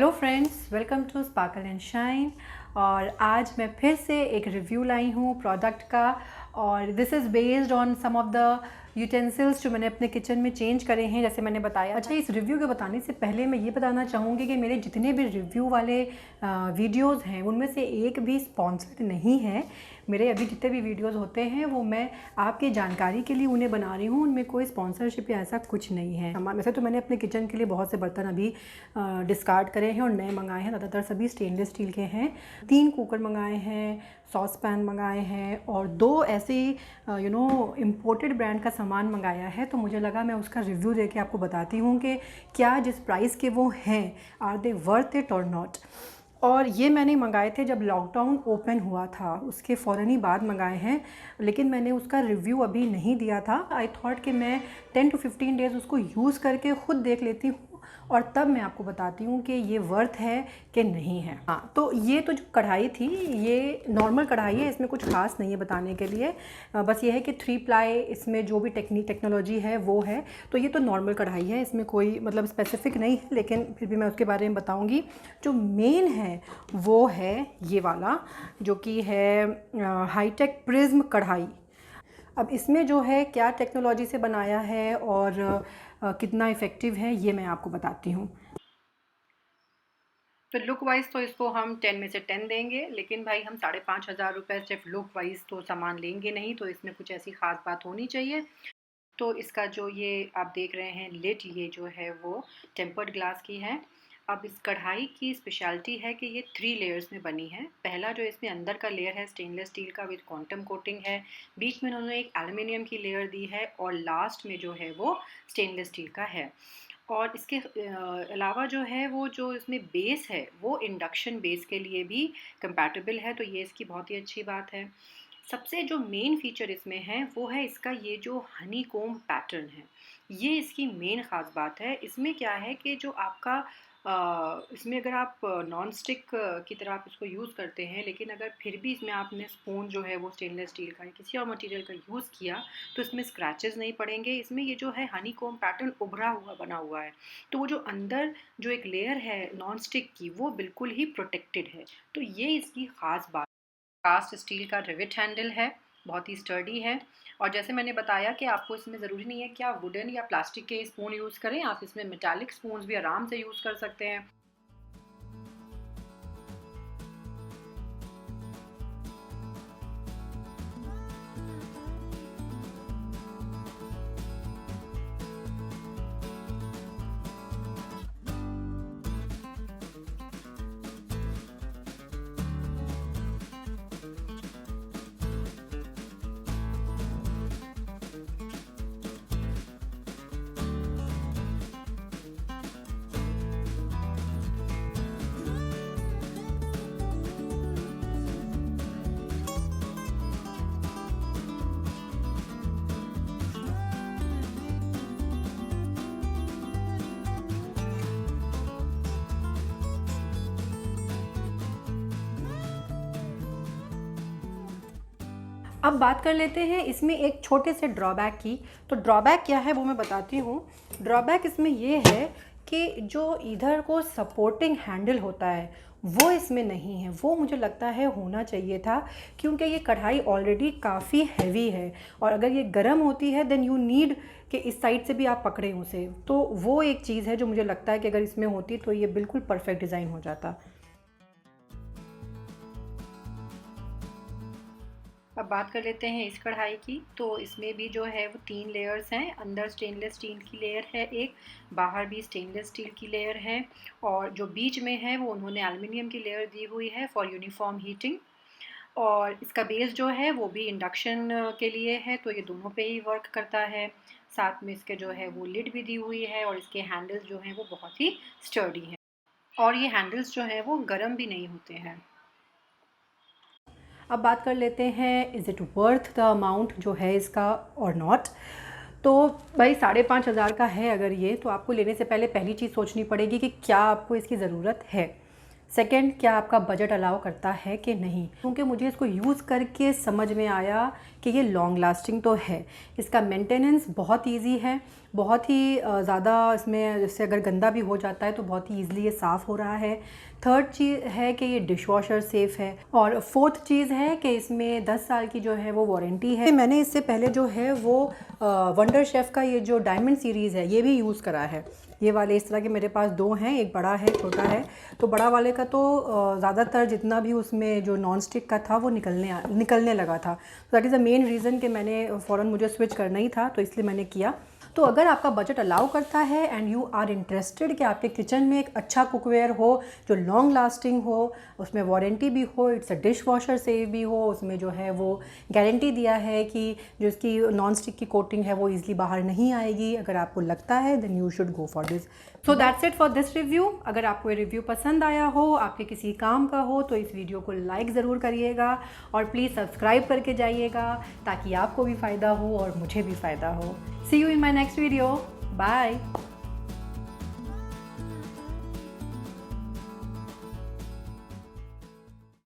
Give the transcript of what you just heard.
Hello friends, welcome to Sparkle and Shine. और आज मैं फिर से एक रिव्यू लाई हूँ प्रोडक्ट का, और this is based on some of the utensils जो मैंने अपने किचन में चेंज करे हैं, जैसे मैंने बताया। अच्छा, इस रिव्यू के बताने से पहले मैं ये बताना चाहूँगी कि मेरे जितने भी रिव्यू वाले वीडियोज़ हैं उनमें से एक भी स्पॉन्सर्ड नहीं है। मेरे अभी जितने भी वीडियोज़ होते हैं वो मैं आपकी जानकारी के लिए उन्हें बना रही हूँ, उनमें कोई स्पॉन्सरशिप या ऐसा कुछ नहीं है। वैसे तो मैंने अपने किचन के लिए बहुत से बर्तन अभी डिस्कार्ड करे हैं और नए मंगाए हैं, ज़्यादातर सभी स्टेनलेस स्टील के हैं। 3 कुकर मंगाए हैं, सॉस पैन मंगाए हैं और 2 ऐसे इम्पोर्टेड ब्रांड का सामान मंगाया है। तो मुझे लगा मैं उसका रिव्यू दे के आपको बताती हूँ कि क्या जिस प्राइस के वो हैं आर दे वर्थ इट और नॉट। और ये मैंने मंगाए थे जब लॉकडाउन ओपन हुआ था, उसके फ़ौरन ही बाद मंगाए हैं, लेकिन मैंने उसका रिव्यू अभी नहीं दिया था। आई थॉट कि मैं 10 to 15 डेज़ उसको यूज़ करके ख़ुद देख लेती हूँ और तब मैं आपको बताती हूँ कि ये वर्थ है कि नहीं है। हाँ, तो ये तो जो कढ़ाई थी ये नॉर्मल कढ़ाई है, इसमें कुछ ख़ास नहीं है बताने के लिए। बस ये है कि 3 प्लाई इसमें जो भी टेक्नोलॉजी है वो है। तो ये तो नॉर्मल कढ़ाई है, इसमें कोई मतलब स्पेसिफ़िक नहीं है, लेकिन फिर भी मैं उसके बारे में बताऊँगी। जो मेन है वो है ये वाला, जो कि है हाईटेक प्रिज्म कढ़ाई। अब इसमें जो है क्या टेक्नोलॉजी से बनाया है और कितना इफ़ेक्टिव है ये मैं आपको बताती हूँ। तो लुक वाइज तो इसको हम 10 में से 10 देंगे, लेकिन भाई हम 5,500 रुपये सिर्फ लुक वाइज तो सामान लेंगे नहीं, तो इसमें कुछ ऐसी ख़ास बात होनी चाहिए। तो इसका जो ये आप देख रहे हैं लिड, ये जो है वो टेम्पर्ड ग्लास की है। अब इस कढ़ाई की स्पेशलिटी है कि ये 3 लेयर्स में बनी है। पहला जो इसमें अंदर का लेयर है स्टेनलेस स्टील का विद क्वांटम कोटिंग है, बीच में उन्होंने एक एल्युमिनियम की लेयर दी है और लास्ट में जो है वो स्टेनलेस स्टील का है। और इसके अलावा जो है वो जो इसमें बेस है वो इंडक्शन बेस के लिए भी कंपैटिबल है, तो ये इसकी बहुत ही अच्छी बात है। सबसे जो मेन फीचर इसमें है वो है इसका ये जो हनी कोम पैटर्न है, ये इसकी मेन ख़ास बात है। इसमें क्या है कि जो आपका इसमें अगर आप नॉन स्टिक की तरह आप इसको यूज़ करते हैं, लेकिन अगर फिर भी इसमें आपने स्पून जो है वो स्टेनलेस स्टील का या किसी और मटेरियल का यूज़ किया तो इसमें स्क्रैचेस नहीं पड़ेंगे। इसमें ये जो है हनी कोम पैटर्न उभरा हुआ बना हुआ है, तो वो जो अंदर जो एक लेयर है नॉन स्टिक की वो बिल्कुल ही प्रोटेक्टेड है। तो ये इसकी ख़ास बात। कास्ट स्टील का रिवेट हैंडल है, बहुत ही स्टर्डी है। और जैसे मैंने बताया कि आपको इसमें ज़रूरी नहीं है कि आप वुडन या प्लास्टिक के स्पून यूज़ करें, आप इसमें मेटालिक स्पून्स भी आराम से यूज़ कर सकते हैं। अब बात कर लेते हैं इसमें एक छोटे से ड्रॉबैक की। तो ड्रॉबैक क्या है वो मैं बताती हूँ। ड्रॉबैक इसमें ये है कि जो इधर को सपोर्टिंग हैंडल होता है वो इसमें नहीं है, वो मुझे लगता है होना चाहिए था, क्योंकि ये कढ़ाई ऑलरेडी काफ़ी हैवी है और अगर ये गर्म होती है देन यू नीड कि इस साइड से भी आप पकड़ें उसे। तो वो एक चीज़ है जो मुझे लगता है कि अगर इसमें होती तो ये बिल्कुल परफेक्ट डिज़ाइन हो जाता। अब बात कर लेते हैं इस कढ़ाई की। तो इसमें भी जो है वो 3 लेयर्स हैं। अंदर स्टेनलेस स्टील की लेयर है एक, बाहर भी स्टेनलेस स्टील की लेयर है और जो बीच में है वो उन्होंने एल्युमिनियम की लेयर दी हुई है फॉर यूनिफॉर्म हीटिंग। और इसका बेस जो है वो भी इंडक्शन के लिए है, तो ये दोनों पे ही वर्क करता है। साथ में इसके जो है वो लिड भी दी हुई है और इसके हैंडल्स जो हैं वो बहुत ही स्टर्डी हैं और ये हैंडल्स जो हैं वो गर्म भी नहीं होते हैं। अब बात कर लेते हैं is it worth the amount जो है इसका और नॉट। तो भाई 5,500 का है अगर ये, तो आपको लेने से पहले पहली चीज़ सोचनी पड़ेगी कि क्या आपको इसकी ज़रूरत है। सेकंड, क्या आपका बजट अलाउ करता है कि नहीं, क्योंकि मुझे इसको यूज़ करके समझ में आया कि ये लॉन्ग लास्टिंग तो है। इसका मेंटेनेंस बहुत इजी है, बहुत ही ज़्यादा इसमें जैसे अगर गंदा भी हो जाता है तो बहुत ही ईज़िली ये साफ़ हो रहा है। थर्ड चीज़ है कि ये डिश वॉशर सेफ़ है। और फोर्थ चीज़ है कि इसमें 10 साल की जो है वो वारंटी है। मैंने इससे पहले जो है वो वंडर शेफ़ का ये जो डायमंड सीरीज़ है ये भी यूज़ करा है। ये वाले इस तरह के मेरे पास 2 हैं, एक बड़ा है, छोटा है। तो बड़ा वाले का तो ज़्यादातर जितना भी उसमें जो नॉन स्टिक का था वो निकलने लगा था। तो that is the main reason कि मैंने फ़ौरन मुझे स्विच करना ही था, तो इसलिए मैंने किया। तो अगर आपका बजट अलाउ करता है एंड यू आर इंटरेस्टेड कि आपके किचन में एक अच्छा कुकवेयर हो जो लॉन्ग लास्टिंग हो, उसमें वारंटी भी हो, it's a dish washer safe भी हो, उसमें जो है वो गारंटी दिया है कि जो इसकी नॉन स्टिक की कोटिंग है वो ईज़िली बाहर नहीं आएगी, अगर आपको लगता है then you should go for this. So that's it for this review. अगर आपको ये रिव्यू पसंद आया हो, आपके किसी काम का हो, तो इस वीडियो को लाइक ज़रूर करिएगा और प्लीज़ सब्सक्राइब करके जाइएगा ताकि आपको भी फ़ायदा हो और मुझे भी फ़ायदा हो। See you in my next video. Bye.